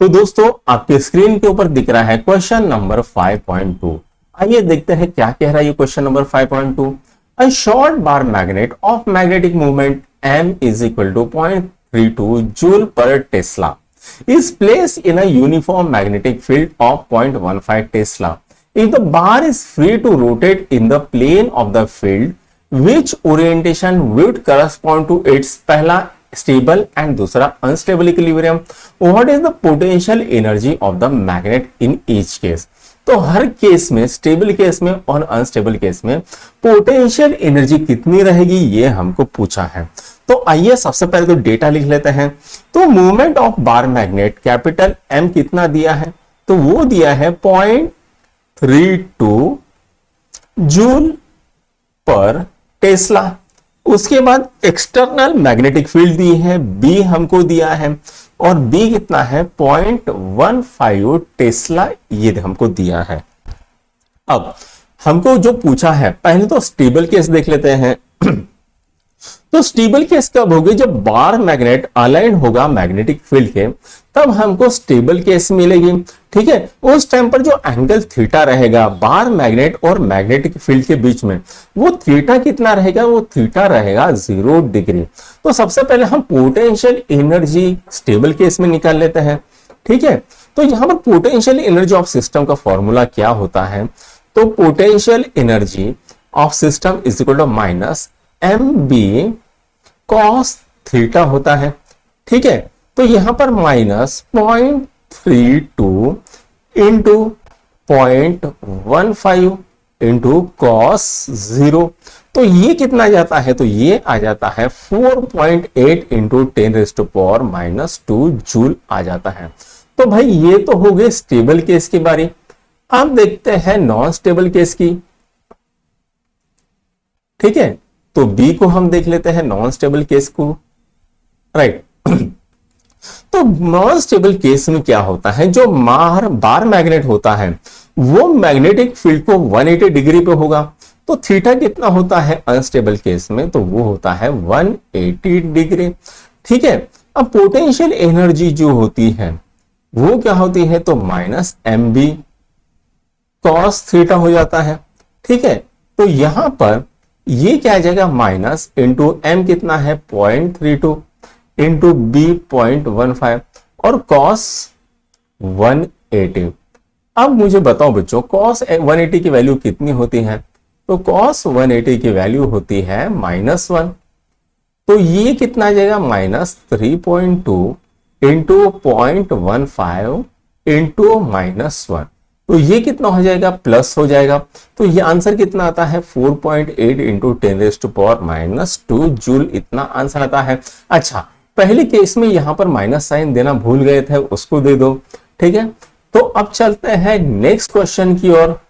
तो दोस्तों आपके स्क्रीन के ऊपर दिख रहा है क्वेश्चन नंबर 5.2। आइए देखते हैं क्या कह रहा है ये question number 5.2। A short bar magnet of magnetic movement m is equal to 0.32 joule per Tesla is placed in a uniform magnetic field of 0.15 Tesla. If the bar is free to rotate in the plane of the field, which orientation would correspond to its पहला stable and दूसरा unstable equilibrium? What is the potential energy of the magnet in each case? तो हर case में, stable case में और unstable case में potential energy कितनी रहेगी ये हमको पूछा है। तो आइए सबसे पहले तो डेटा लिख लेते हैं। तो movement of bar magnet capital M कितना दिया है? तो वो दिया है 0.32 जूल पर टेस्ला। उसके बाद एक्सटर्नल मैग्नेटिक फील्ड दी है बी हमको दिया है, और बी कितना है 0.15 टेस्ला ये हमको दिया है। अब हमको जो पूछा है, पहले तो स्टेबल केस देख लेते हैं। तो स्टेबल केस कब होगी? जब बार मैग्नेट अलाइन होगा मैग्नेटिक फील्ड के, तब हमको स्टेबल केस मिलेगी। ठीक है, उस टाइम पर जो एंगल थीटा रहेगा बार मैग्नेट और मैग्नेटिक फील्ड के बीच में, वो थीटा कितना रहेगा? वो थीटा रहेगा 0 डिग्री। तो सबसे पहले हम पोटेंशियल एनर्जी स्टेबल केस में निकाल लेते हैं। ठीक है, तो यहां पर पोटेंशियल एनर्जी ऑफ सिस्टम का फॉर्मूला क्या होता है? तो potential energy of system is equal to minus M B cos theta होता है। ठीक है, तो यहां पर माइनस 0.32 इंटू 0.15 इंटू कॉस 0। तो ये कितना जाता है? तो ये आ जाता है 4.8 इंटू 10⁻⁻² जूल आ जाता है। तो भाई ये तो हो गए स्टेबल केस की बारी। अब देखते हैं नॉन स्टेबल केस की। ठीक है, तो बी को हम देख लेते हैं, नॉन स्टेबल केस को। राइट, तो नॉन स्टेबल केस में क्या होता है? जो बार मैग्नेट होता है वो मैग्नेटिक फील्ड को 180 डिग्री पे होगा। तो थीटा कितना होता है अनस्टेबल केस में? तो वो होता है 180 डिग्री। ठीक है, अब पोटेंशियल एनर्जी जो होती है वो क्या होती है? तो minus M B cos theta हो जाता है। ठीक है, तो यहां पर ये क्या आ जाएगा? माइनस इंटू एम कितना है 0.32 इंटू बी 0.15 और कॉस 180। अब मुझे बताओ बच्चों, कॉस 180 की वैल्यू कितनी होती है? तो कॉस 180 की वैल्यू होती है -1। तो ये कितना आ जाएगा? -3.2 इंटू 0.15 इंटू -1। तो ये कितना हो जाएगा? प्लस हो जाएगा। तो ये आंसर कितना आता है? 4.8 इंटू 10⁻⁻² जूल, इतना आंसर आता है। अच्छा, पहले केस में यहां पर माइनस साइन देना भूल गए थे, उसको दे दो। ठीक है, तो अब चलते हैं नेक्स्ट क्वेश्चन की ओर।